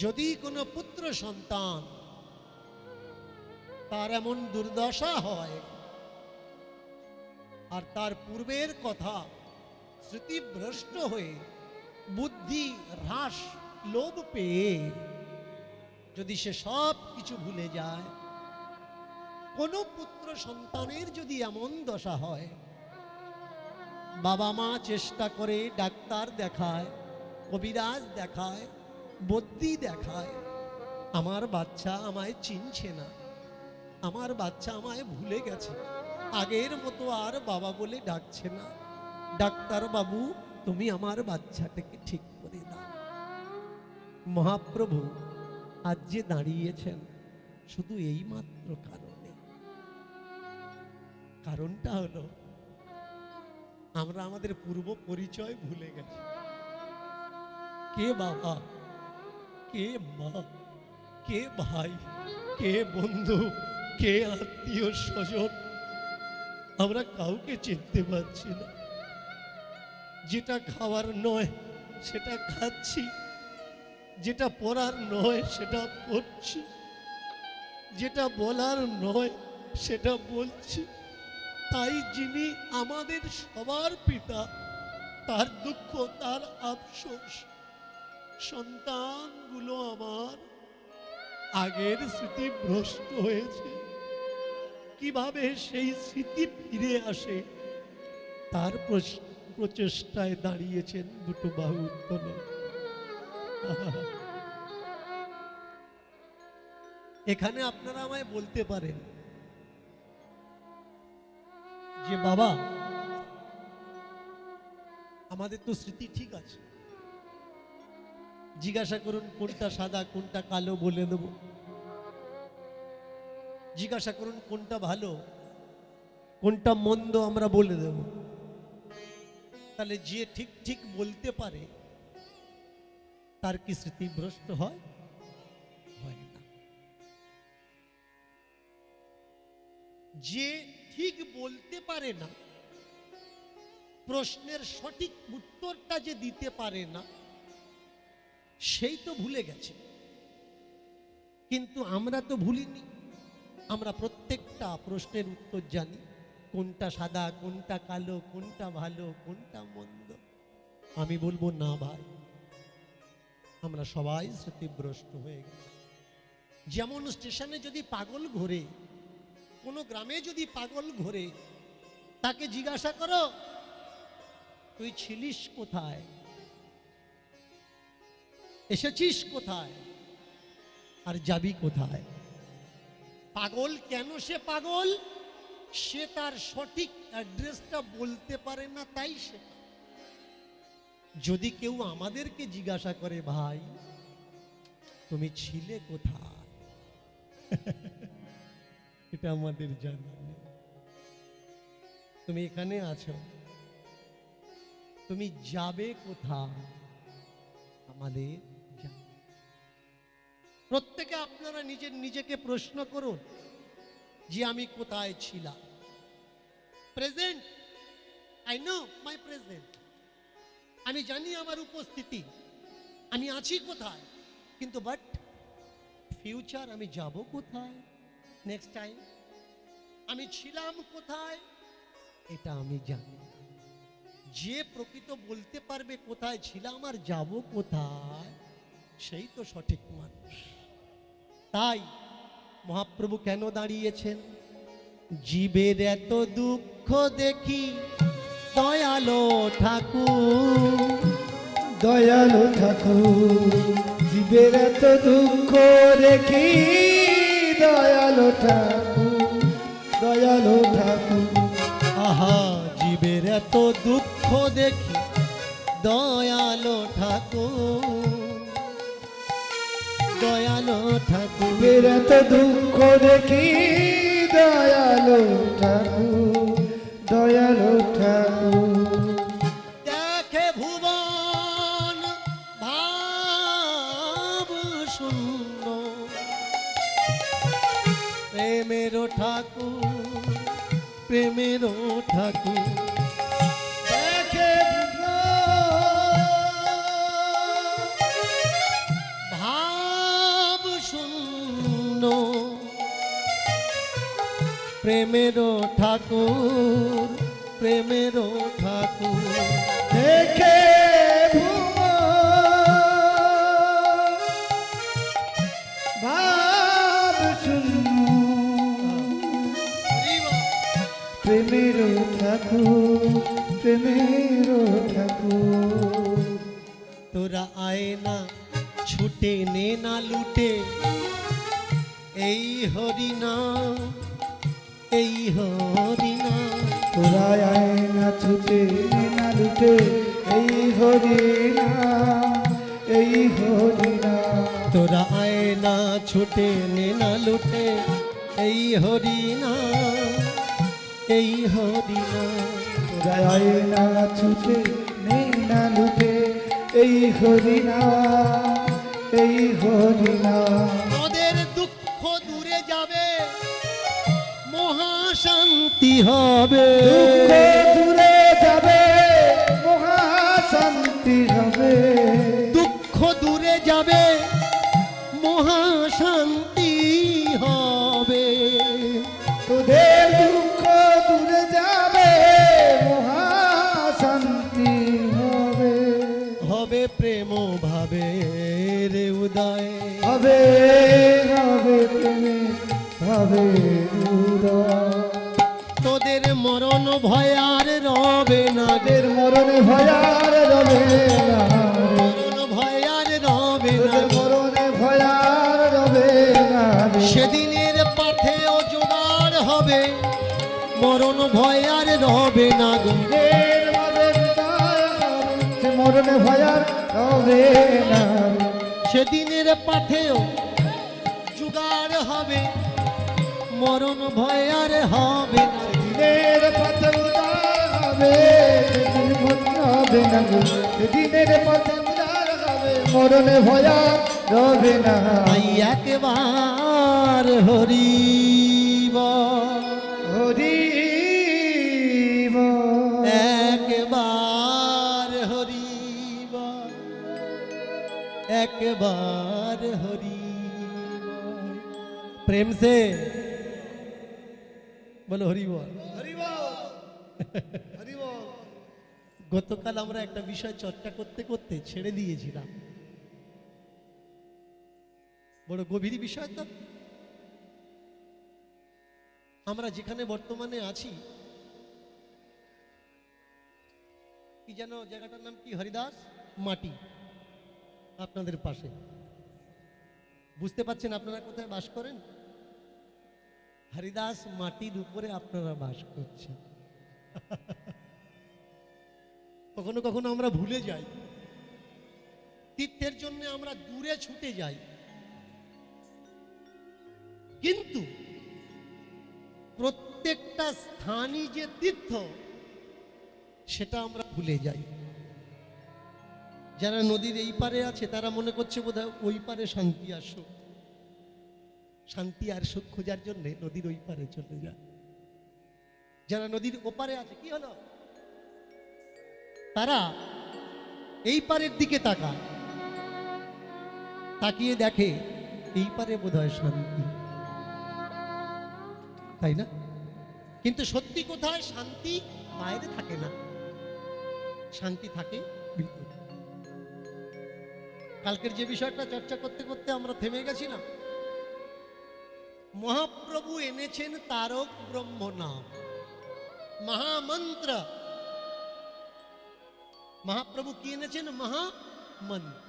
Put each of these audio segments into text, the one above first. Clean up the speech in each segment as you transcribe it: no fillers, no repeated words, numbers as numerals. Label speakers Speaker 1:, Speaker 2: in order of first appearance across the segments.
Speaker 1: যদি কোনো পুত্র সন্তান তার এমন দুর্দশা হয় আর তার পূর্বের কথা স্মৃতিভ্রষ্ট হয়ে বুদ্ধি হ্রাস লোভ পেয়ে যদি সে সব কিছু ভুলে যায়, কোনো পুত্র সন্তানের যদি এমন দশা হয়, বাবা মা চেষ্টা করে ডাক্তার দেখায়, কবিরাজ দেখায়, বুদ্ধি দেখায়, আমার বাচ্চা আমায় চিনছে না, আমার বাচ্চা আমায় ভুলে গেছে, আগের মতো আর বাবা বলে ডাকছে না, ডাক্তার বাবু তুমি আমার বাচ্চাটাকে ঠিক করে দাও। মহাপ্রভু আজ যে দাঁড়িয়েছেন শুধু এই মাত্র কারণে। কারণটা হলো আমরা আমাদের পূর্ব পরিচয় ভুলে গেছি। কে বাবা, কে মা, কে ভাই, কে বন্ধু, কে আত্মীয় স্বজন, আমরা কাউকে চিনতে পারছি না। যেটা খাওয়ার নয় সেটা খাচ্ছি, যেটা পড়ার নয় সেটা পড়ছি, যেটা বলার নয় সেটা বলছি। তাই যিনি আমাদের সবার পিতা, তার দুঃখ, তার আফসোস, সন্তানগুলো আমার আগের স্মৃতি ভ্রষ্ট হয়েছে, কিভাবে সেই স্মৃতি ফিরে আসে তার প্রচেষ্টায় দাঁড়িয়েছেন দুটো বাহু উত্তোলন। এখানে আপনারা আমায় বলতে পারেন যে বাবা আমাদের তো স্মৃতি ঠিক আছে, জিজ্ঞাসা করুন কোনটা সাদা কোনটা কালো বলে দেব, জিজ্ঞাসা করুন কোনটা ভালো কোনটা মন্দ আমরা বলে দেব। তাহলে যে ঠিক ঠিক বলতে পারে তার কি স্মৃতিভ্রষ্ট হয়? হয় না। যে ঠিক বলতে পারে না, প্রশ্নের সঠিক উত্তরটা যে দিতে পারে না, সেই তো ভুলে গেছে। কিন্তু আমরা তো ভুলিনি, আমরা প্রত্যেকটা প্রশ্নের উত্তর জানি, কোনটা সাদা কোনটা কালো, কোনটা ভালো কোনটা মন্দ। আমি বলবো না ভাই, আমরা সবাই স্মৃতিভ্রষ্ট হয়ে গেছি। যেমন স্টেশনে যদি পাগল ঘোরে, কোনো গ্রামে যদি পাগল ঘোরে, তাকে জিজ্ঞাসা করো তুই ছিলিস কোথায়, এসেছিস কোথায়, আর যাবি কোথায়। পাগল কেন সে পাগল? সে তার সঠিক অ্যাড্রেসটা বলতে পারে না, তাই সে। যদি কেউ আমাদেরকে জিজ্ঞাসা করে ভাই তুমি ছিলে কোথায়, এটা আমাদের জানা নেই। তুমি এখানে আছো, তুমি যাবে কোথায়, আমাদের জানা। প্রত্যেকে আপনারা নিজেকে প্রশ্ন করুন যে আমি কোথায় ছিলাম। Present, I know my present, আমি জানি আমার উপস্থিতি, আমি আছি কোথায়, কিন্তু বাট ফিউচার, আমি যাব কোথায় নেক্সট টাইম, আমি ছিলাম কোথায়, এটা আমি জানি না। যে প্রকৃত বলতে পারবে কোথায় ছিলাম আর যাব কোথায়, সেই তো সঠিক মানুষ। তাই মহাপ্রভু কেন দাঁড়িয়েছেন? জীবের এত দুঃখ দেখি দয়ালো ঠাকুর,
Speaker 2: দয়ালু ঠাকুর, জীবের এত দুঃখ দেখি দয়ালু ঠাকুর, দয়ালু ঠাকুর।
Speaker 1: আহা জীবের এত দুঃখ দেখি দয়ালো ঠাকুর, দয়ালো ঠাকুর।
Speaker 2: জীবের এত দুঃখ দেখি দয়ালু ঠাকুর, দয়ালু ঠাকুর।
Speaker 1: দেখে ভুবন ভাব শূন্য, প্রেমেরও ঠাকুর, প্রেমেরও ঠাকুর।
Speaker 2: দেখে
Speaker 1: ভাব প্রেমেরও ঠাকুর, প্রেমেরও ঠাকুর।
Speaker 2: দেখে ভাব শূন্য, প্রেমের ঠাকুর, প্রেমের ঠাকুর।
Speaker 1: তোরা আয় না ছুটে নে না লুটে, এই হরিনাম, এই হরিনাম।
Speaker 2: তোরা আয় না ছুটে না লুটে, এই হরিনাম, এই হরিনাম।
Speaker 1: তোরা আয় না ছুটে নে না লুটে, এই হরিনাম, এই হরিনাম।
Speaker 2: তোরা আয় না ছুটে নে না লুটে, এই হরিনাম, এই হরিনাম।
Speaker 1: তোদের দুঃখ দূরে যাবে, মহাশান্তি হবে।
Speaker 2: দুঃখ দূরে যাবে, মহাশান্তি হবে।
Speaker 1: দুঃখ দূরে যাবে, মহাশান্তি হবে।
Speaker 2: তোদের দুঃখ দূরে যাবে, মহাশান্তি হবে।
Speaker 1: হবে প্রেম ভাবে রে উদয়,
Speaker 2: হবে হবে প্রেমে, হবে উদয়।
Speaker 1: তোদের মরণ ভয় আর রবে না রে,
Speaker 2: তোদের মরণে ভয়ার রবে না রে।
Speaker 1: মরণ ভয় আর রবে না
Speaker 2: তোদের
Speaker 1: রে।
Speaker 2: মরণে ভয়ার রবে না রে।
Speaker 1: সেদিনের পাথেও জোগাড় হবে, মরণ ভয় আর রবে না গো।
Speaker 2: দিনের মাঝে বিদায় হবে, সে মরণে ভয়ার রবে না রে।
Speaker 1: সেদিনের পাথেও জোগাড় হবে, মরণ ভয় আর হবে না।
Speaker 2: দিনের পথে উদার হবে, সেদিন মরণ হবে না গো। সেদিনের পথে উদার হবে, মরণে ভয়ার রবে না।
Speaker 1: তাই একবার হরিব,
Speaker 2: হরি
Speaker 1: একবার হরিব, একবার হরিব। প্রেম সে বলো হরিব। গতকাল আমরা একটা বিষয় চর্চা করতে করতে ছেড়ে দিয়েছিলাম, বড় গভীর বিষয় তো। আমরা যেখানে বর্তমানে আছি, কি যেন জায়গাটার নাম কি, হরিদাস মাটি, আপনাদের পাশে। বুঝতে পারছেন আপনারা কোথায় বাস করেন? হরিদাস মাটির উপরে আপনারা বাস করছেন। কখনো কখনো আমরা ভুলে যাই, তীর্থের জন্য আমরা দূরে ছুটে যাই, কিন্তু প্রত্যেকটা স্থানই যে তীর্থ সেটা আমরা ভুলে যাই। যারা নদীর এই পারে আছে তারা মনে করছে বোধহয় ওই পারে শান্তি আর সুখ, শান্তি আর সুখ খোঁজার জন্য নদীর ওই পারে চলে যায়। যারা নদীর ওপারে আছে, কি হলো, তারা এই পারের দিকে তাকায়, তাকিয়ে দেখে এই পারে বোধহয় শান্তি, তাই না? কিন্তু সত্যি কোথায়? শান্তি বাইরে থাকে না, শান্তি থাকে ভিতরে। কালকের যে বিষয়টা চর্চা করতে করতে আমরা থেমে গেছিলাম, মহাপ্রভু এনেছেন তারক ব্রহ্ম নাম, মহামন্ত্র। মহাপ্রভু কি এনেছেন? মহামন্ত্র।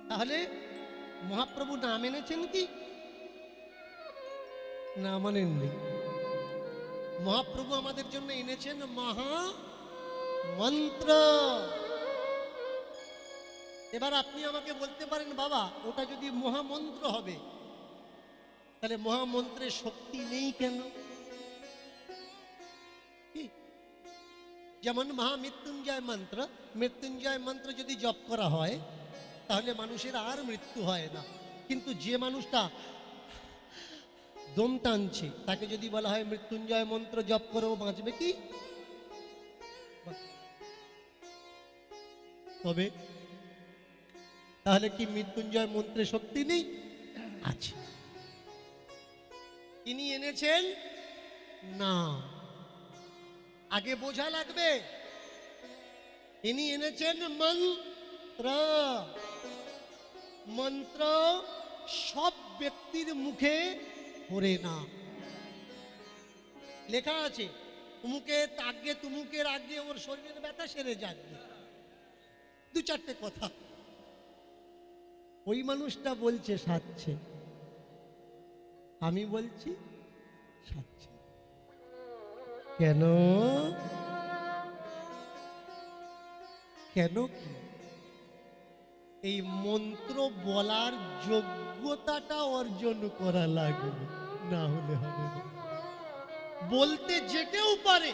Speaker 1: তাহলে মহাপ্রভু নাম এনেছেন কি? না মানেননি। মহাপ্রভু আমাদের জন্য এনেছেন মহামন্ত্র। এবার আপনি আমাকে বলতে পারেন, বাবা ওটা যদি মহামন্ত্র হবে তাহলে মহামন্ত্রের শক্তি নেই কেন? কি? যেমন মহামৃত্যুঞ্জয় মন্ত্র, মৃত্যুঞ্জয় মন্ত্র যদি জপ করা হয় তাহলে মানুষের আর মৃত্যু হয় না। কিন্তু যে মানুষটা দম টানছে তাকে যদি বলা হয় মৃত্যুঞ্জয় মন্ত্র জপ করো, বাঁচবে কি? তবে তাহলে কি মৃত্যুঞ্জয় মন্ত্রে শক্তি নেই? আছে। তিনি এনেছেন না, আগে বোঝা লাগবে। তিনি এনেছেন মন্ত্র। মন্ত্র সব ব্যক্তির মুখে পড়ে না। লেখা আছে তুমুকের আগে ওর শরীরের ব্যথা সেরে যাবে, দু চারটে কথা। ওই মানুষটা বলছে সাচ্ছে, আমি বলছি সাচ্ছে। কেন? কেন কি? এই মন্ত্র বলার যোগ্যতাটা অর্জন করা লাগবে, না হলে হবে না। বলতে যে কেউ পারে,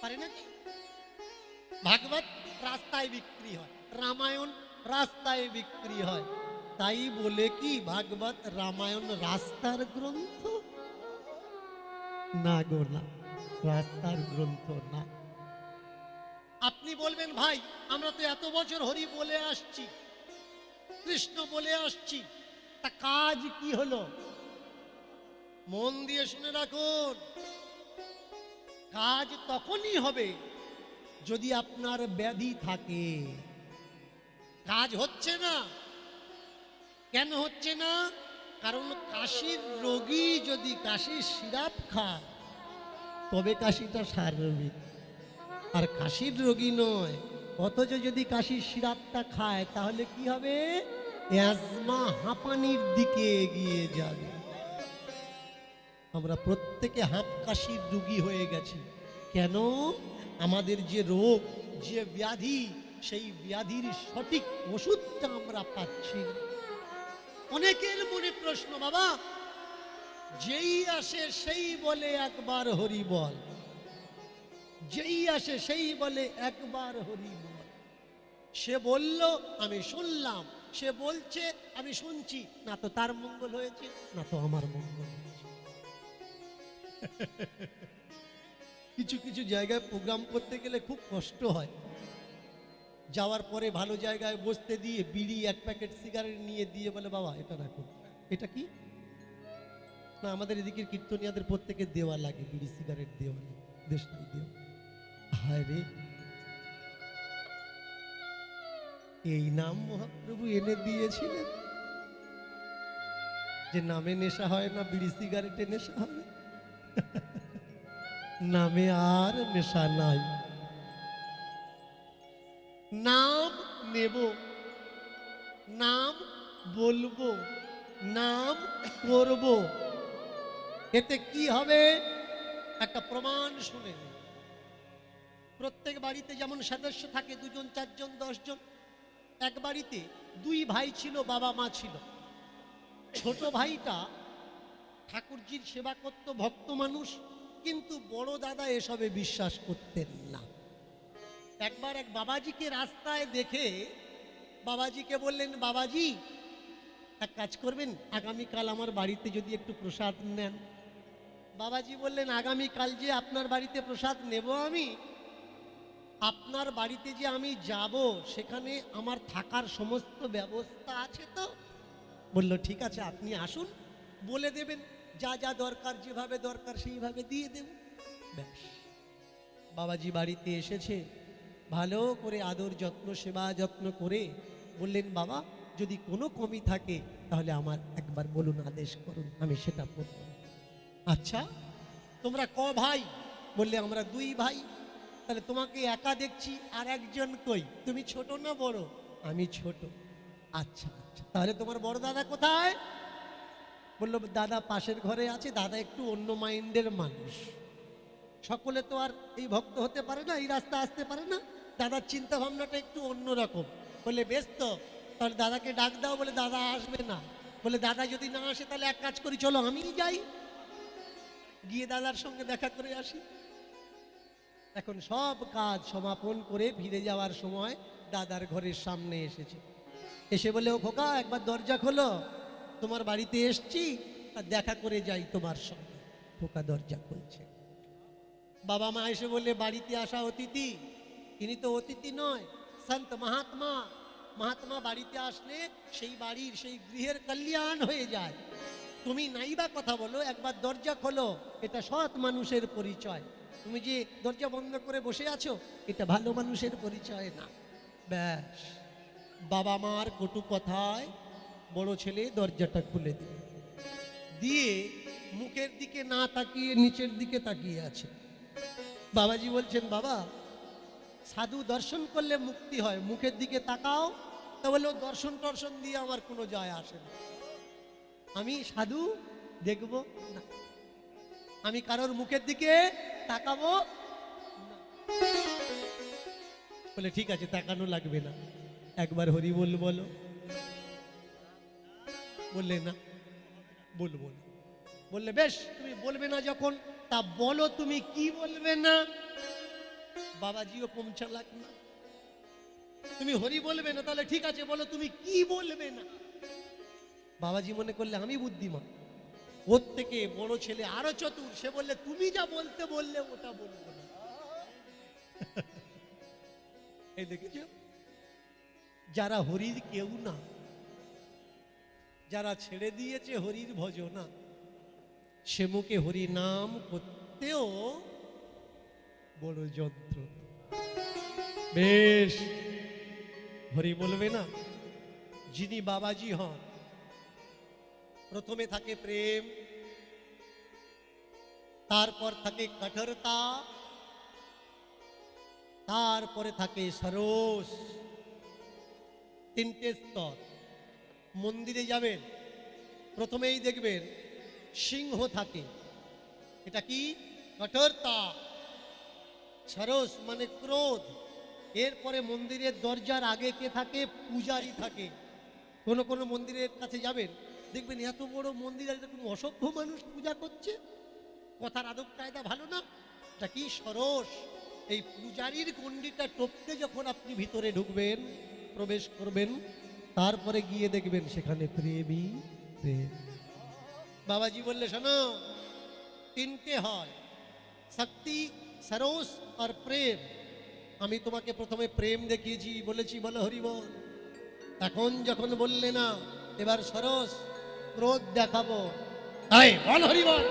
Speaker 1: পারে নাকি? ভাগবত রাস্তায় বিক্রি হয়, রামায়ণ রাস্তায় বিক্রি হয়, তাই বলে কি ভাগবত রামায়ণ রাস্তার গ্রন্থ? না গো না, রাস্তার গ্রন্থ না। আপনি বলবেন ভাই আমরা তো এত বছর হরি বলে আসছি, কৃষ্ণ বলে আসছি, তা কাজ কি হলো? মন দিয়ে শুনে রাখুন, কাজ তখনই হবে যদি আপনার ব্যাধি থাকে। কাজ হচ্ছে না, কেন হচ্ছে না? কারণ কাশির রোগী যদি কাশির সিরাপ খায় তবে কাশিটা সারবে, আর কাশির রোগী নয়। অথচ যদি কাশির সিরাপটা খায় তাহলে কি হবে? অ্যাজমা, হাঁপানির দিকে এগিয়ে যাবে। আমরা প্রত্যেকে হাঁপ কাশির রোগী হয়ে গেছি। কেন? আমাদের যে রোগ, যে ব্যাধি, সেই ব্যাধির সঠিক ওষুধটা আমরা পাচ্ছি না। অনেকের মনে প্রশ্ন, বাবা যেই আসে সেই বলে একবার হরি বল, যেই আসে সেই বলে একবার হরি বল। সে বলল আমি শুনলাম, সে বলছে আমি শুনছি, না তো তার মঙ্গল হয়েছে না তো আমার মঙ্গল হয়েছে। কিছু কিছু জায়গায় প্রোগ্রাম করতে গেলে খুব কষ্ট হয়। যাওয়ার পরে ভালো জায়গায় বসতে দিয়ে বিড়ি এক প্যাকেট সিগারেট নিয়ে দিয়ে বলে বাবা এটা রাখুন। এটা কি না, আমাদের এদিকের কীর্তনিয়াদের প্রত্যেকে দেওয়া লাগে, বিড়ি সিগারেট দেওয়া লাগে, দেশটাই দেওয়া। হায় রে, এই নাম মহাপ্রভু এনে দিয়েছিলেন যে নামে নেশা হয় না, বিড়ি সিগারেটে নেশা হবে। নামে আর নেশা নাই। নাম নেব, নাম বলবো, নাম করব, এতে কি হবে? একটা প্রমাণ শুনে নিন। প্রত্যেক বাড়িতে যেমন সদস্য থাকে 2 জন 4 জন 10 জন, এক বাড়িতে 2 ভাই ছিল, বাবা মা ছিল। ছোট ভাইটা ঠাকুরজির সেবা করত, ভক্ত মানুষ, কিন্তু বড় দাদা এসবে বিশ্বাস করতেন না। একবার এক বাবাজিকে রাস্তায় দেখে বাবাজিকে বললেন, বাবাজি এক কাজ করবেন, আগামীকাল আমার বাড়িতে যদি একটু প্রসাদ নেন। বাবাজি বললেন, আগামীকাল যে আপনার বাড়িতে প্রসাদ নেব আমি, আপনার বাড়িতে যে আমি যাব সেখানে আমার থাকার সমস্ত ব্যবস্থা আছে তো? বলল ঠিক আছে, আপনি আসুন, বলে দেবেন যা যা দরকার, যেভাবে দরকার সেইভাবে দিয়ে দেব। ব্যাস, বাবাজি বাড়িতে এসেছে, ভালো করে আদর যত্ন সেবা যত্ন করে বললেন, বাবা যদি কোনো কমি থাকে তাহলে আমার একবার বলুন, আদেশ করুন, আমি সেটা করব। আচ্ছা তোমরা ক ভাই? বললে আমরা 2 ভাই। তাহলে তোমাকে একা দেখছি, আর একজন কই? তুমি ছোট না বড়? আমি ছোট। আচ্ছা আচ্ছা, তাহলে তোমার বড় দাদা কোথায়? বললো দাদা পাশের ঘরে আছে, দাদা একটু অন্য মাইন্ডের মানুষ, সকলে তো আর এই ভক্ত হতে পারে না, এই রাস্তা আসতে পারে না, দাদার চিন্তা ভাবনাটা একটু অন্যরকম। বলে বেশ তো, তাহলে দাদাকে ডাক দাও। বলে দাদা আসবে না। বলে দাদা যদি না আসে তাহলে এক কাজ করি, চলো আমি যাই, গিয়ে দাদার সঙ্গে দেখা করে আসি। এখন সব কাজ সমাপন করে ফিরে যাওয়ার সময় দাদার ঘরের সামনে এসেছে, এসে বলে, ও খোকা একবার দরজা খোলো, তোমার বাড়িতে এসছি, আর দেখা করে যাই তোমার সঙ্গে। খোকা দরজা খুলছে। বাবা মা এসে বললে, বাড়িতে আসা অতিথি, ইনি তো অতিথি নয়, সন্ত মহাত্মা। মহাত্মা বাড়িতে আসলে সেই বাড়ির সেই গৃহের কল্যাণ হয়ে যায়। তুমি নাইবা কথা বলো, একবার দরজা খোলো, এটা সৎ মানুষের পরিচয়। তুমি যে দরজা বন্ধ করে বসে আছো, এটা ভালো মানুষের পরিচয় না। ব্যাস, বাবা মার কটু কথায় বড় ছেলে দরজাটা খুলে দিল, দিয়ে মুখের দিকে না তাকিয়ে নিচের দিকে তাকিয়ে আছে। বাবাজি বলছেন, বাবা, সাধু দর্শন করলে মুক্তি হয়, মুখের দিকে তাকাও। তা বললো, দর্শন টর্শন দিয়ে আমার কোনো যায় আসে না, আমি সাধু দেখব না, আমি কারোর মুখের দিকে তাকাবো না। বলে ঠিক আছে, তাকানো লাগবে না, একবার হরি বল বলো। বললে না, বলবো না। বললে বেশ, তুমি বলবে না যখন, তা বলো তুমি কি বলবে না। বাবাজিও কমছা লাগ না, তুমি হরি বলবে না, তাহলে ঠিক আছে বলো তুমি কি বলবে না। বাবাজি মনে করলে আমি বুদ্ধিমান, ওর থেকে বড় ছেলে আরো চতুর, সে বললে তুমি যা বলতে বললে ওটা বলবো না। এই দেখেছ, যারা হরির কেউ না, যারা ছেড়ে দিয়েছে হরির ভজনা, সে মুখে হরি নাম করতেও বড় যন্ত্র। বেশ, হরি বলবে না। যিনি বাবাজি হন, প্রথমে থাকে প্রেম, তারপর থাকে কঠোরতা, তারপরে থাকে সরস। তিনটে স্তর। মন্দিরে যাবেন, প্রথমেই দেখবেন সিংহ থাকে, এটা কি? কঠোরতা। সরস মানে ক্রোধ। এরপরে মন্দিরের দরজার আগে কে থাকে? পূজারী থাকে। কোনো কোনো মন্দিরের কাছে যাবেন, দেখবেন এত বড় মন্দির আর এরকম অসভ্য মানুষ পূজা করছে, কথার আদব কায়দা ভালো না। এটা কি? সরস। এই পূজারীর গণ্ডিটা টপকে যখন আপনি ভিতরে ঢুকবেন, প্রবেশ করবেন, তারপরে গিয়ে দেখবেন সেখানে প্রেমই প্রেম। বাবাজি বললে, শোনো, তিনটে হয়, শক্তি, সরস আর প্রেম। আমি তোমাকে প্রথমে প্রেম দেখিয়েছি, বলেছি বলো হরি বল। এখন যখন বললে না, এবার সরস ক্রোধ দেখাবো, তাই বল হরি বল।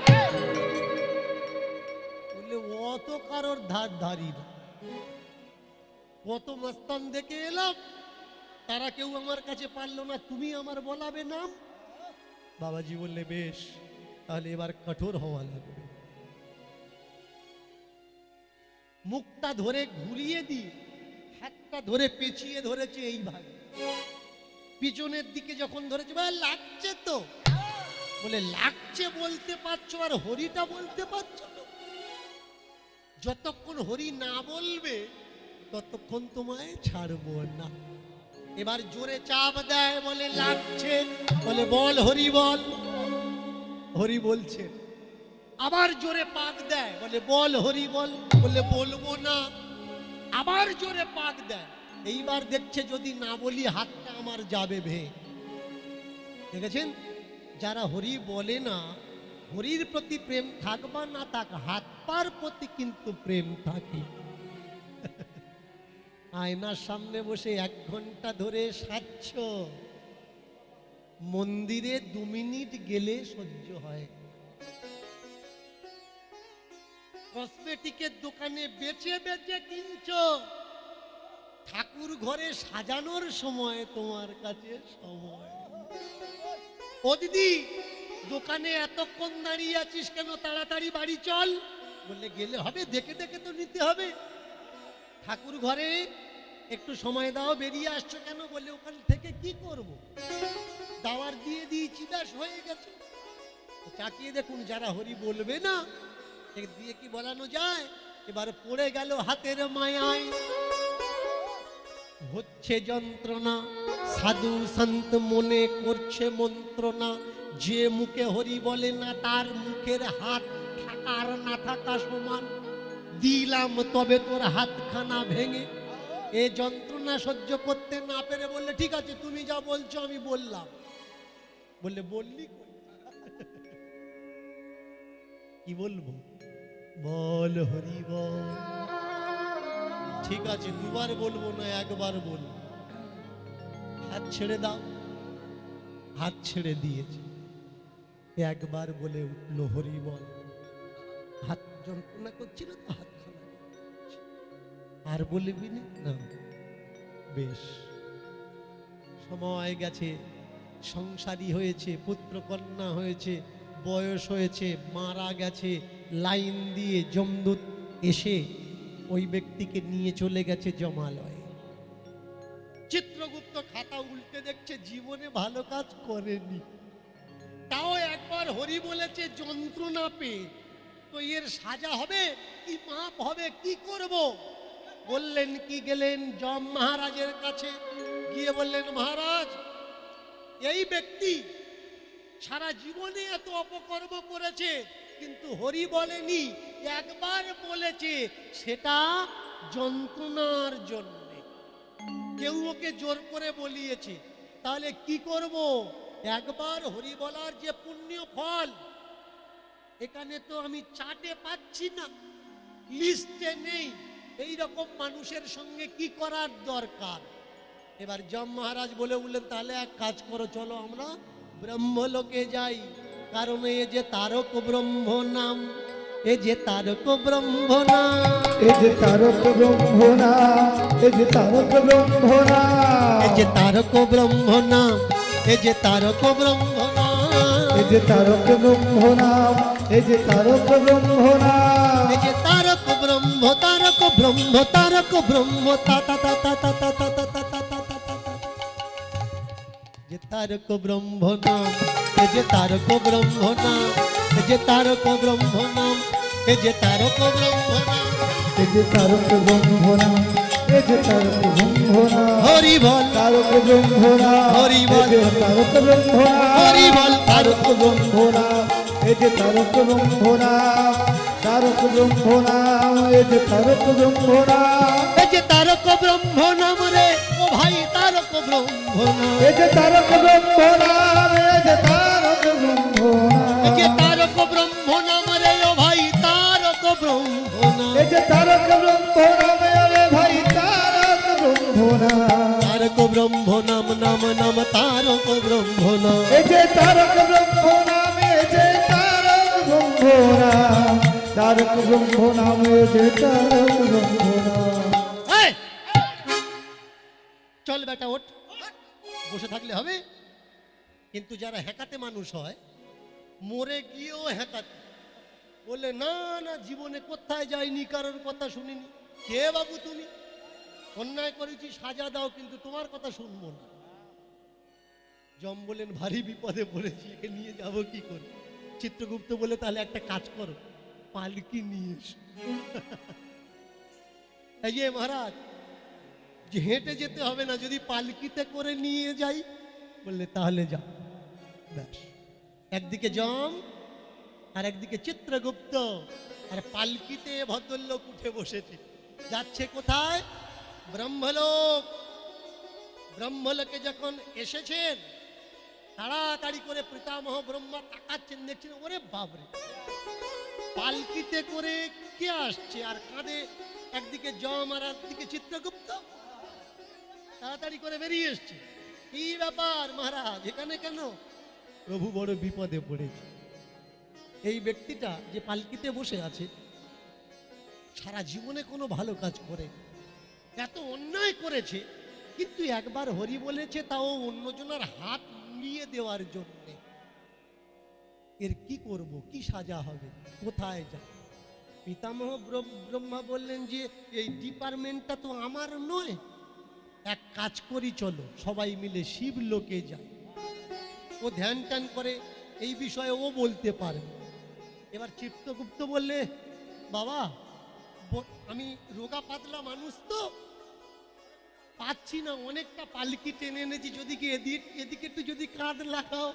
Speaker 1: বললে অত কারোর ধার ধারি না, কত মস্তান দেখে এলাম, তারা কেউ আমার কাছে পারলো না, তুমি আমার বলাবে নাম। বাবাজি বললে, বেশ, তাহলে এবার কঠোর হওয়া লাগবে। মুখটা ধরে ঘুরিয়ে দিয়ে হাতটা ধরে পেঁচিয়ে ধরেছে এইভাবে, পিছনের দিকে যখন ধরেছে, বলে লাগছে তো। বলে লাগছে বলতে পারছো, আর হরিটা বলতে পারছো না। যতক্ষণ হরি না বলবে ততক্ষণ তোমায় ছাড়বো না। এবার জোরে চাপ দেয়, বলে লাগছে, বলে বল হরি বল। হরি বলছে। আবার জোরে পাক দেয়, বলে বল হরি বল। বলে বলবো না। আবার জোরে পাক দেয়। এইবার দেখছে যদি না বলি হাতটা আমার যাবে ভেঙে। দেখেছেন, যারা হরি বলে না, হরির প্রতি প্রেম থাক বা না থাক, হাত পার প্রতি কিন্তু প্রেম থাকে। আয়নার সামনে বসে 1 ঘন্টা ধরে সাজছ, মন্দিরে 2 মিনিট গেলে সহ্য হয়। কসমেটিকের দোকানে বেচে বেচে কিনছো, ঠাকুর ঘরে সাজানোর সময় তোমার কাছে সময়। ও দিদি, দোকানে এতক্ষণ দাঁড়িয়ে আছিস কেন? তাড়াতাড়ি বাড়ি চল। বললে গেলে হবে, দেখে দেখে তো নিতে হবে। ঠাকুর ঘরে একটু সময় দাও, বেরিয়ে আসছো কেন? বললে ওখান থেকে কি করব, দাওয়ার দিয়ে দিয়েছি, ব্যাস হয়ে গেছে। চাকিয়ে দেখুন, যারা হরি বলবে না, এ দিয়ে কি বলানো যায়? এবার পড়ে গেল হাতের মায়ায়, হচ্ছে যন্ত্রণা। সাধু সন্ত মনে করছে মন্ত্রণা। যে মুখে হরি বলে না, তার মুখের হাত থাকার না থাকা সমান। দিলাম তবে তোর হাতখানা ভেঙে। এ যন্ত্রণা সহ্য করতে না পেরে বললে, ঠিক আছে তুমি যা বলছো আমি বললাম। বললে বললি কি বলবো? বল হরি বল। ঠিক আছে, 2 বার বলবো না, 1 বার বলবো। হাত ছেড়ে দাও। হাত ছেড়ে দিয়েছে। একবার বলে উঠল হরি বল। হাত যন্ত্রণা করছিল তো হাত খানা করছে। আর বলবি না? বেশ, সময় গেছে, সংসারী হয়েছে, পুত্র কন্যা হয়েছে, বয়স হয়েছে, মারা গেছে, লাইন দিয়ে যমদূত এসে ওই ব্যক্তিকে নিয়ে চলে গেছে জমালয়ে। চিত্রগুপ্ত খাতা উল্টে দেখছে জীবনে ভালো কাজ করেনি, তাও একবার হরি বলেছে যন্ত্রণা পেয়ে, তো এর সাজা হবে কি মাপ হবে, কি করব? বললেন কি, গেলেন যম মহারাজের কাছে, গিয়ে বললেন মহারাজ, এই ব্যক্তি সারা জীবনে এত অপকর্ম করেছে, কিন্তু হরি বলেনি, একবার বলেছে সেটা যন্ত্রণার জন্য, কেউ ওকে জোর করে বলিয়েছে, তাহলে কি করব? একবার হরি বলার যে পুণ্য ফল, এখানে তো আমি চাটে পাচ্ছি না, লিস্টে নেই, এই রকম মানুষের সঙ্গে কি করার দরকার? এবার যম মহারাজ বলে উঠলেন, তাহলে এক কাজ করো, চলো আমরা ব্রহ্মলোকে যাই, কারণ এ যে তারক ব্রহ্ম নাম, এ যে তারক ব্রহ্ম নাম,
Speaker 2: এ যে তারক ব্রহ্ম নাম, এ যে তারক ব্রহ্ম নাম,
Speaker 1: এ যে তারক ব্রহ্ম নাম, এ যে তারক ব্রহ্ম নাম,
Speaker 2: এ যে তারক ব্রহ্ম নাম, এ যে তারক ব্রহ্ম নাম,
Speaker 1: এ যে তারক ব্রহ্ম, তারক ব্রহ্ম, তারক ব্রহ্ম, তা তা তা তা তা তা তা তা তা তা তা তা তা তা। যে তারক ব্রহ্ম নাম, এ যে তারক ব্রহ্ম নাম, এ যে তারক ব্রহ্ম নাম, এ যে তারক ব্রহ্ম নাম,
Speaker 2: এ যে তারক ব্রহ্ম নাম, এ যে তারক ব্রহ্ম নাম,
Speaker 1: হরি বল,
Speaker 2: তারক ব্রহ্ম নাম,
Speaker 1: হরি বল,
Speaker 2: এ যে তারক ব্রহ্ম নাম,
Speaker 1: হরি বল,
Speaker 2: তারক ব্রহ্ম নাম, এ যে তারক ব্রহ্ম নাম, তারক ব্রহ্ম নাম, এ যে তারক ব্রহ্ম নাম,
Speaker 1: এ যে তারক ব্রহ্ম নাম রে, ও ভাই তারক ব্রহ্ম নাম,
Speaker 2: এ যে তারক ব্রহ্ম নাম, এ যে তারক ব্রহ্ম
Speaker 1: এ যে
Speaker 2: নাম,
Speaker 1: তারক ব্রহ্ম নাম রে, ও ভাই তারক ব্রহ্ম নাম,
Speaker 2: এ যে তারক ব্রহ্ম নাম, আরে ভাই তারক ব্রহ্ম নাম,
Speaker 1: তারক ব্রহ্ম নাম, নাম নাম তারক ব্রহ্ম নাম।
Speaker 2: এ যে তারক ব্রহ্ম নাম, এ যে তারক ব্রহ্ম নাম, তারক ব্রহ্ম নাম, এ যে তারক ব্রহ্ম নাম।
Speaker 1: এই, চল বেটা ওঠ, বসে থাকলে হবে? কিন্তু যারা হ্যাকাতে মানুষ হয়, মরে গিয়েও হ্যাকাতে বলে, না না জীবনে কোথায় যায়নি, কারোর কথা শুনিনি। কে বাবু তুমি? অন্যায় করেছি, সাজা দাও, কিন্তু তোমার কথা শুনবো না। যম বলেন, ভারী বিপদে পড়েছি, একে নিয়ে যাব কি করে? চিত্রগুপ্ত বলে, তাহলে একটা কাজ করো, পালকি নিয়ে এসো। এই যে মহারাজ, যে হেঁটে যেতে হবে না, যদি পালকিতে করে নিয়ে যাই। বললে তাহলে যাও। ব্যাস, একদিকে যম আর একদিকে চিত্রগুপ্ত, আর পালকিতে ভদ্রলোক উঠে বসেছে। যাচ্ছে কোথায়? ব্রহ্মলোক। ব্রহ্মলোকে যখন এসেছেন, তাড়াতাড়ি করে পিতামহ ব্রহ্মা তাকাচ্ছেন, দেখছেন ওরে বাবরে, পালকিতে করে কে আসছে, আর কাঁধে একদিকে যম আর একদিকে চিত্রগুপ্ত। তাড়াতাড়ি করে বেরিয়ে এসছে। কি ব্যাপার মহারাজ, এখানে কেন? প্রভু বড় বিপদে পড়েছে। এই ব্যক্তিটা যে পালকিতে বসে আছে, সারা জীবনে কোনো ভালো কাজ করে, এত অন্যায় করেছে, কিন্তু একবার হরি বলেছে, তাও অন্যজনের হাত মুড়িয়ে দেওয়ার জন্য। এর কি করব, কি সাজা হবে, কোথায় যাব? পিতামহ ব্রহ্মা বললেন যে এই ডিপার্টমেন্টটা তো আমার নয়, এক কাজ করি, চলো সবাই মিলে শিব লোকে যাই। ও ধ্যান ট্যান করে, এই বিষয়ে ও বলতে পারবে। এবার চিত্রগুপ্ত বললে, বাবা আমি রোগা পাতলা মানুষ তো, পাচ্ছি না, অনেকটা পালকি টেনে এনেছি, যদি কি এদিকে একটু যদি কাঁধ লাগাও।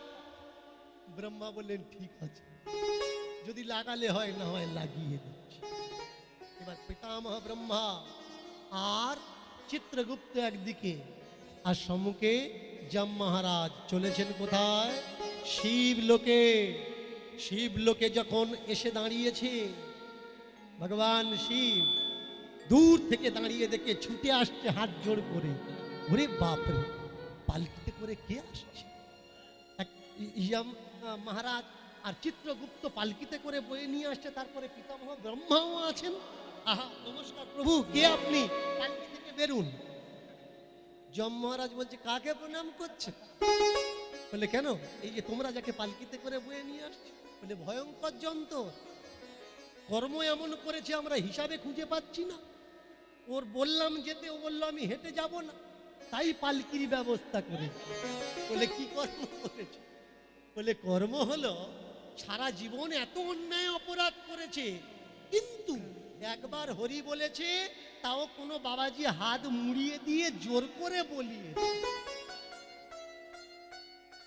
Speaker 1: ব্রহ্মা বললেন, ঠিক আছে, যদি লাগালে হয়, না হয় লাগিয়ে দিচ্ছি। এবার পিতামহ ব্রহ্মা আর চিত্রগুপ্ত একদিকে, আর সম্মুখে যম মহারাজ চলেছেন কোথায়? শিবলোকে। শিবলোকে যখন এসে দাঁড়িয়েছে, ভগবান শিব দূর থেকে দাঁড়িয়ে দেখে ছুটে আসছে হাত জোড় করে। ওরে বাপরে, পালকিতে করে কে আসছে? যম মহারাজ আর চিত্রগুপ্ত পালকিতে করে বয়ে নিয়ে আসছে, তারপরে পিতামহ ব্রহ্মাও আছেন। আহা, নমস্কার প্রভু, কে আপনি? পালকি থেকে বেরুন। যম মহারাজ বলছে, কাকে প্রণাম করছে? বলে, কেন? এই যে তোমরা যাকে পালকিতে করে বয়ে নিয়ে আসছো। বলে, ভয়ঙ্কর যন্ত্র, কর্ম এমন করেছে আমরা হিসাবে খুঁজে পাচ্ছি না। ওর বললাম যেতে, ও বললো আমি হেঁটে যাব না, তাই পালকির ব্যবস্থা করেছি। বলে, কি কর্ম করেছে? বলে, কর্ম হলো সারা জীবন এত অন্যায় অপরাধ করেছে, কিন্তু একবার হরি বলেছে, তাও কোনো বাবাজি হাত মুড়িয়ে দিয়ে জোর করে বলিয়েছে।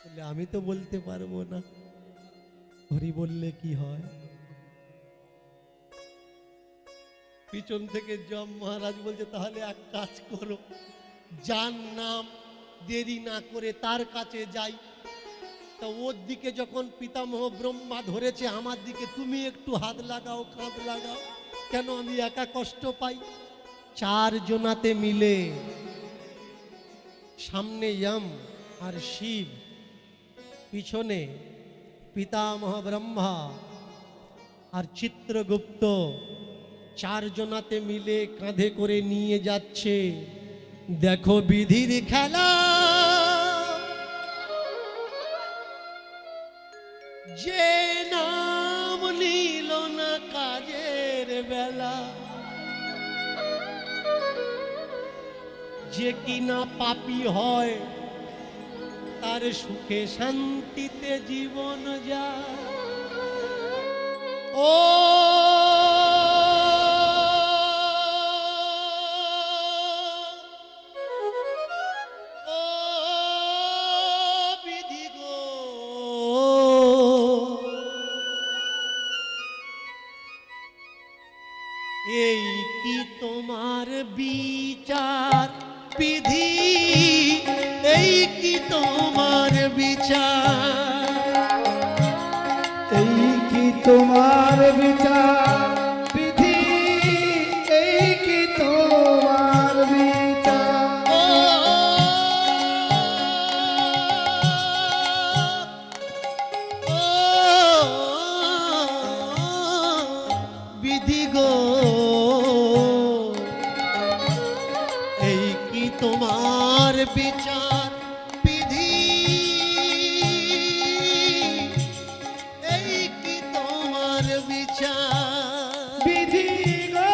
Speaker 1: বলে, আমি তো বলতে পারবো না, হরি বললে কি হয়? পিছন থেকে যম মহারাজ বলছে, তাহলে এক কাজ করো, যার নাম, দেরি না করে তার কাছে যাই। তা ওর দিকে যখন পিতামহ ব্রহ্মা ধরেছে, আমার দিকে তুমি একটু হাত লাগাও, কাঁধ লাগাও, কেন আমি একা কষ্ট পাই? 4 জনাতে মিলে, সামনে যম আর শিব, পিছনে পিতামহ ব্রহ্মা আর চিত্রগুপ্ত, 4 জনাতে মিলে কাঁধে করে নিয়ে যাচ্ছে। দেখো বিধির খেলা, যে নাম নিল না কাজের বেলা, যে কিনা পাপী হয়, তার সুখে শান্তিতে জীবন যায়। ও বিধি গো, এই কি তোমার বিচার বিধি, এই কি তোমার বিচার,
Speaker 2: এই কি তোমার বিচার বিধি, এই কি তোমার বিচার।
Speaker 1: ও বিধি গো, এই কি তোমার বিচার বিধি, এই কি তোমার বিচার
Speaker 2: বিধি গো,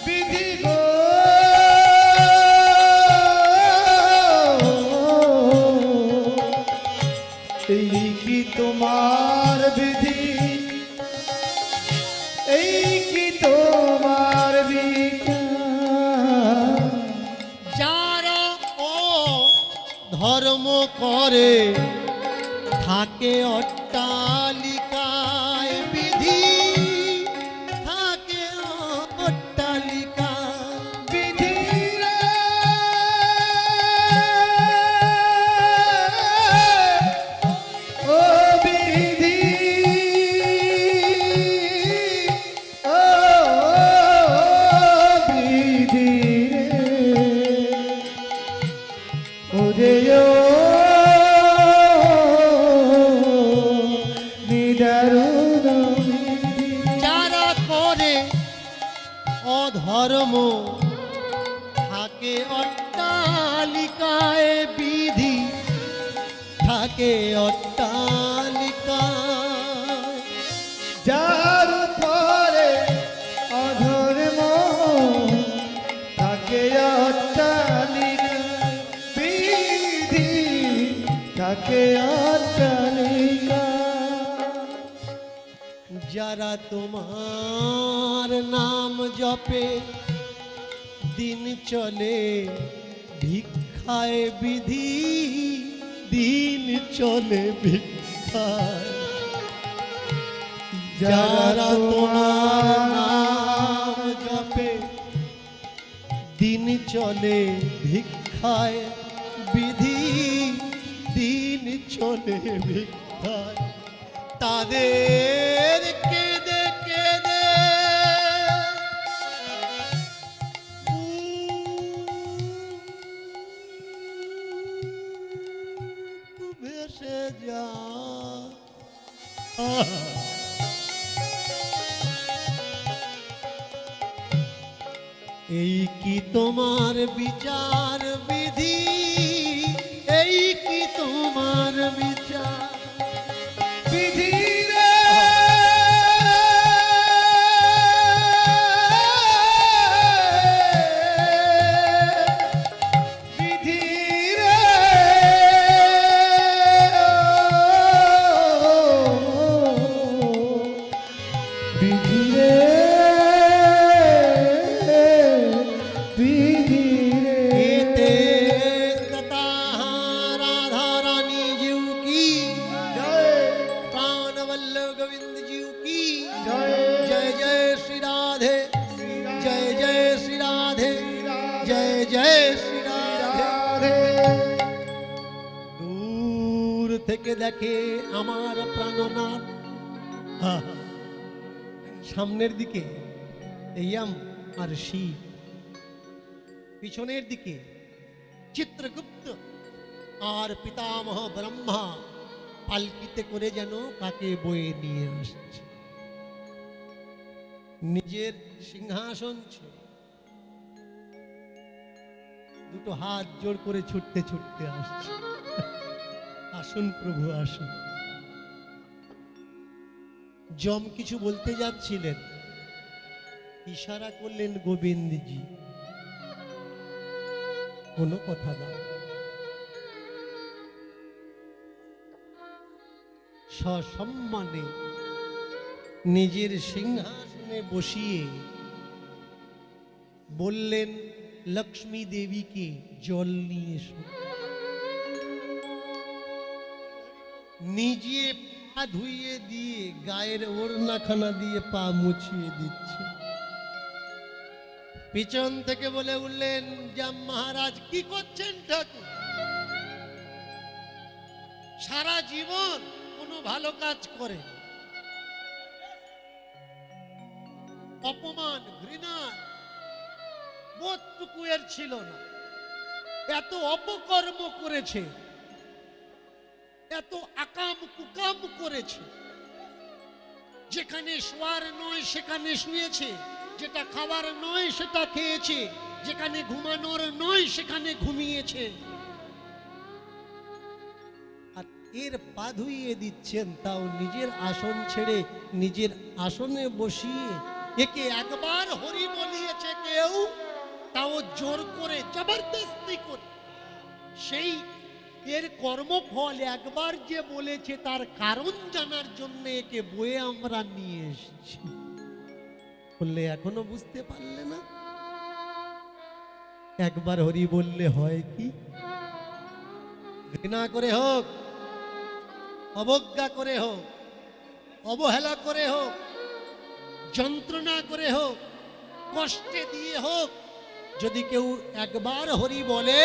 Speaker 2: বিধি গো, এই কি তোমার বিধি, এই কি তোমার বিচার।
Speaker 1: যারা ও ধর্ম করে থাকে অট্টালিকায়, বিধি থাকে অট্টালিকায়।
Speaker 2: বিধি রে, ও বিধি, ও বিধি রে, ওরে ও নিদারুণ বিধি।
Speaker 1: যারা করে অধর্ম থাকে অট্টালিকায়, বিধি থাকে অট্টালিকায়।
Speaker 2: যার উপরে অধর্ম থাকে অট্টালিকা, বিধি থাকে অট্টালিকা।
Speaker 1: যারা তোমার নাম জপে, দিন চলে ভিক্ষায়, বিধি দিন চলে ভিক্ষায়। যারা তোমার নাম জপে, দিন চলে ভিক্ষায়, বিধি দিন চলে ভিক্ষায়। তাদের কেঁদে কেঁদে যা। এই কি তোমার বিচার বিধি, এই কি তোমার বিচার
Speaker 2: বিধি রে বিধি রে বিধি রে বিধি
Speaker 1: एते
Speaker 2: রে
Speaker 1: सता राधा रानी जीव की
Speaker 2: জয়
Speaker 1: प्राण वल्लभ गोविंद जीव की
Speaker 2: জয়
Speaker 1: जय जय श्री राधे, जय जय श्री राधे, जय जय श्री राधे।
Speaker 2: রাধে
Speaker 1: দূর থেকে দেখে আমার প্রাণনাথ, সামনের দিকে ইয়াম আর শিব, পিছনের দিকে চিত্রগুপ্ত আর পিতামহ ব্রহ্মা পালকিতে করে যেন কাকে বয়ে নিয়ে আসছে। নিজের সিংহাসন ছেড়ে দুটো হাত জোড় করে ছুটতে ছুটতে আসছে। আসুন প্রভু আসুন। যম কিছু বলতে যাচ্ছিলেন, ইশারা করলেন গোবিন্দজি, কোনো কথা না। সসম্মানে নিজের সিংহাসনে বসিয়ে বললেন লক্ষ্মী দেবীকে জল নিয়ে এসো। নিজে পা ধুইয়ে দিয়ে গায়ের ওড়নাখানা দিয়ে পা মুছিয়ে দিচ্ছে। পিছন থেকে বলে উঠলেন, জাম মহারাজ কি করছেন ঠাকুর? সারা জীবন কোনো ভালো কাজ করে অপমান ঘৃণা বোধটুকু এর ছিল না। এত অপকর্ম করেছে, এত আকাম কুকাম করেছে, যেখানে শোয়ার নয় সেখানে শুয়েছে, যেটা খাবার নয় সেটা খেয়েছে, যেখানে ঘুমানোর নয় সেখানে ঘুমিয়েছে। আর এর পা ধুইয়ে দিচ্ছেন, তাও নিজের আসন ছেড়ে নিজের আসনে বসিয়ে। একে একবার হরি বলিয়েছে কেউ, তাও জোর করে জবরদস্তি করে। সেই এর কর্মফল একবার যে বলেছে তার কারণ জানার জন্য একে বয়ে আমরা নিয়ে এসেছি। বললে এখনো বুঝতে পারলে না? একবার হরি বললে হয় কি? ঘৃণা করে হোক, অবজ্ঞা করে হোক, অবহেলা করে হোক, যন্ত্রণা করে হোক, কষ্টে দিয়ে হোক, যদি কেউ একবার হরি বলে,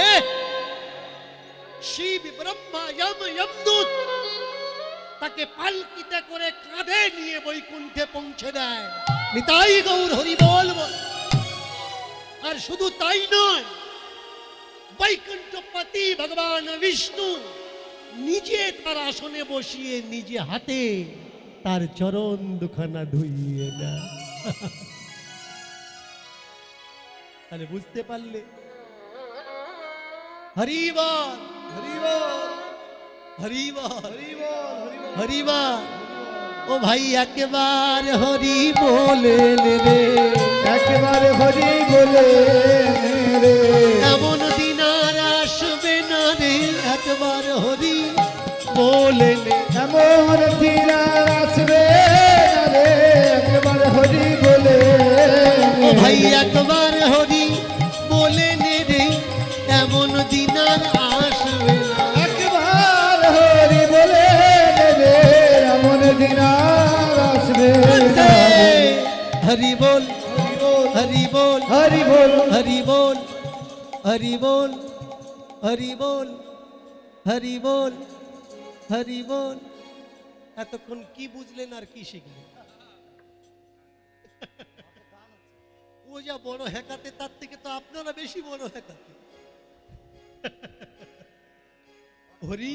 Speaker 1: শিব ব্রহ্মা যম যমদূত তাকে পালকিতে করে কাঁধে নিয়ে বৈকুণ্ঠে পৌঁছে দেয়। নিতাই গৌর হরি বল বল। আর শুধু তাই নয়, বৈকুণ্ঠপতি ভগবান বিষ্ণু নিজে তার আসনে বসিয়ে নিজে হাতে তার চরণ দুখানা ধুইয়ে দেয়। তাহলে বুঝতে পারলে? হরি বল, হরি বল, হরি বল, হরি বল, হরি বল। ও ভাই একবার হরি বলে রে,
Speaker 2: একবার হরি বলে রে
Speaker 1: এমন দিন আর আসবে না রে, একবার হরি বলে রে।
Speaker 2: এমন দিন আর আসবে না রে, একবার হরি বলে
Speaker 1: ও ভাই একবার হরি বলে রে, এমন দিন আর আসবে না।
Speaker 2: একবার হরি বলে রে, এমন দিন আর আসবে না।
Speaker 1: হরি বল, হরি বল,
Speaker 2: হরি বল
Speaker 1: হরি বল, হরি বল, হরি বল, হরি বল, হরি বল। এতক্ষণ কি বুঝলেন আর কি শিখলেন? ও যা বড় হ্যাকাতে তার থেকে তো আপনারা বেশি বড় হ্যাকাতে। হরি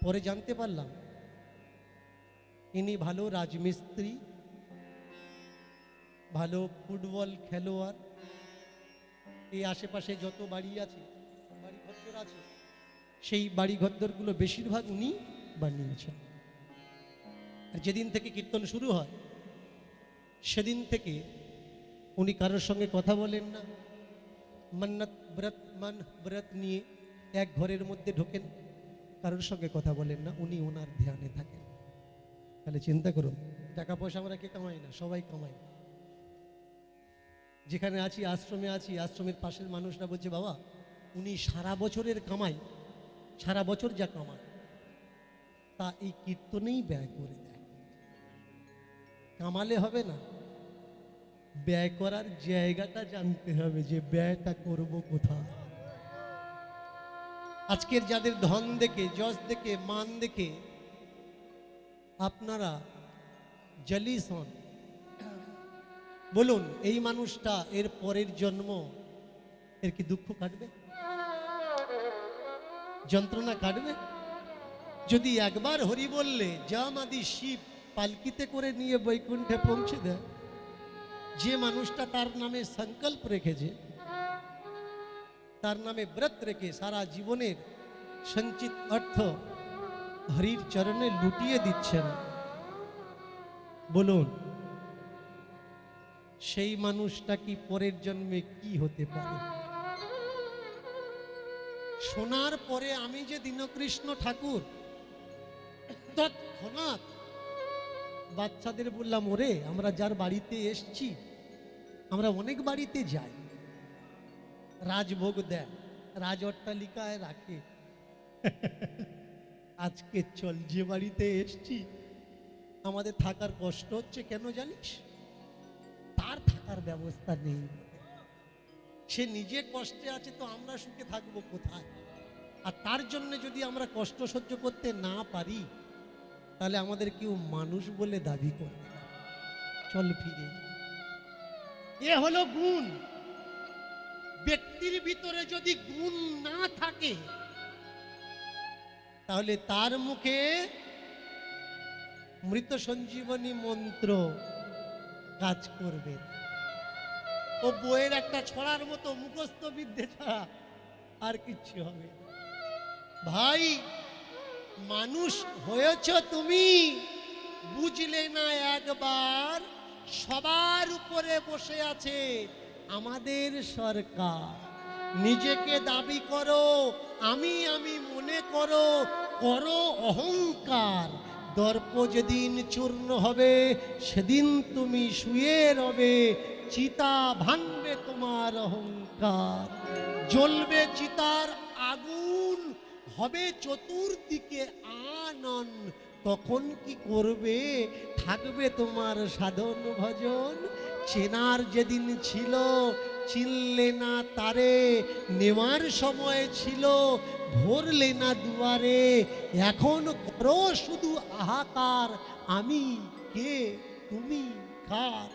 Speaker 1: পরে জানতে পারলাম ইনি ভালো রাজমিস্ত্রি, ভালো ফুটবল খেলোয়াড়। এই আশেপাশে যত বাড়ি আছে, বাড়ি ঘর আছে, সেই বাড়ি ঘরগুলো বেশিরভাগ উনি বানিয়েছেন। আর যেদিন থেকে কীর্তন শুরু হয় সেদিন থেকে উনি কারোর সঙ্গে কথা বলেন না। মন্নত ব্রত নিয়ে এক ঘরের মধ্যে ঢোকেন, কারোর সঙ্গে কথা বলেন না, উনি ওনার ধ্যানে থাকেন। তাহলে চিন্তা করুন, টাকা পয়সা আমরা কে কামাই না, সবাই কামাই। যেখানে আছি, আশ্রমে আছি, আশ্রমের পাশের মানুষরা বলছে বাবা উনি সারা বছরের কামাই, সারা বছর যা কামায় তা এই কীর্তনেই ব্যয় করে দেয়। কামালে হবে না, ব্যয় করার জায়গাটা জানতে হবে যে ব্যয়টা করব কোথায়। আজকের যাদের ধন দেখে, যশ দেখে, মান দেখে আপনারা জলিস হন, বলুন এই মানুষটা এর পরের জন্ম এর কি দুঃখ কাটবে, যন্ত্রণা কাটবে? যদি একবার হরি বললে জামাদি শিব পালকিতে করে নিয়ে বৈকুণ্ঠে পৌঁছে দেয়, যে মানুষটা তার নামে সংকল্প রেখেছে, তার নামে ব্রত রেখে সারা জীবনের সঞ্চিত অর্থ হরির চরণে লুটিয়ে দিচ্ছেন, বলুন সেই মানুষটা কি পরের জন্মে কি হতে পারে? শোনার পরে আমি যে দীনকৃষ্ণ ঠাকুর, তৎক্ষণাৎ বাচ্চাদের বললাম, ওরে আমরা যার বাড়িতে এসছি, আমরা অনেক বাড়িতে যাই, রাজভোগ দেয়, রাজ অট্টালিকায় রাখে, আজকে চল যে বাড়িতে এসছি আমাদের থাকার কষ্ট হচ্ছে, কেন জানিস? তার থাকার ব্যবস্থা নেই, সে নিজে কষ্টে আছে, তো আমরা সুখে থাকবো কোথায়? আর তার জন্য যদি আমরা কষ্ট সহ্য করতে না পারি, তাহলে আমাদের কেউ মানুষ বলে দাবি করবে না। চল ফিরে যাই। এ হলো গুণ। ব্যক্তির ভিতরে যদি গুণ না থাকে, তাহলে তার মুখে মৃত সঞ্জীবনী মন্ত্র কাজ করবে। ও বইয়ের একটা ছড়ার মতো মুখস্থ বিদ্যে ছাড়া আর কিচ্ছু হবে না। ভাই, মানুষ হয়েছ তুমি, বুঝলে না একবার, সবার উপরে বসে আছে আমাদের সরকার। নিজেকে দাবি করো, আমি আমি মনে করো, করো অহংকার। দর্প যেদিন চূর্ণ হবে, সেদিন তুমি শুয়ে রবে, চিতা ভাঙবে তোমার অহংকার। জ্বলবে চিতার আগুন, হবে চতুর্দিকে আনন, তখন কি করবে? থাকবে তোমার সাধন ভজন। চেনার যেদিন ছিল, চিনলে না তারে, নেওয়ার সময় ছিল, ভরলে না দুয়ারে। এখন করো শুধু আহাকার, আমি কে তুমি কার?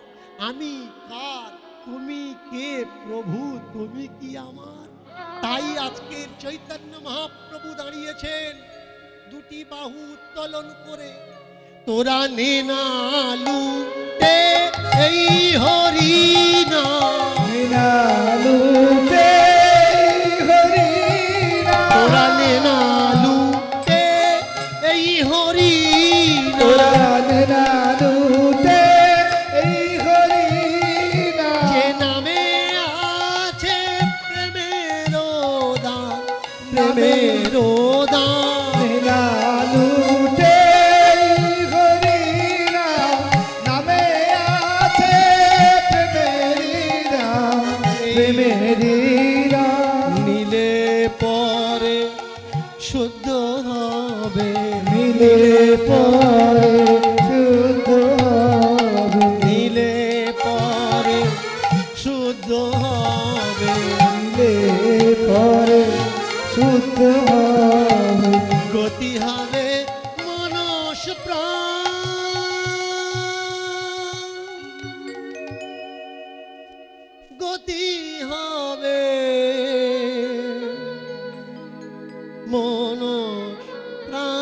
Speaker 1: আমি কার, তুমি কে? প্রভু তুমি কি আমার? তাই আজকের চৈতন্য মহাপ্রভু দাঁড়িয়েছেন দুটি বাহু উত্তোলন করে, তোরা নে না লুটে এই হরি
Speaker 2: লুটে হরি
Speaker 1: তোরা নে না লুটে এই হরি
Speaker 2: তোরা লুটে এই হরি
Speaker 1: যে নামে আছে প্রেমের দান, প্রেমের দান।
Speaker 2: লুটে হরি নামে আছে প্রেমেরি
Speaker 1: নিলে পরে শুদ্ধ হবে,
Speaker 2: মিলে পরে শুদ্ধ হবে,
Speaker 1: নিলে পরে শুদ্ধ হবে,
Speaker 2: মিলে পরে শুদ্ধ হবে,
Speaker 1: গতি হবে মনস প্রাণ, গতি হবে মনস প্রাণ।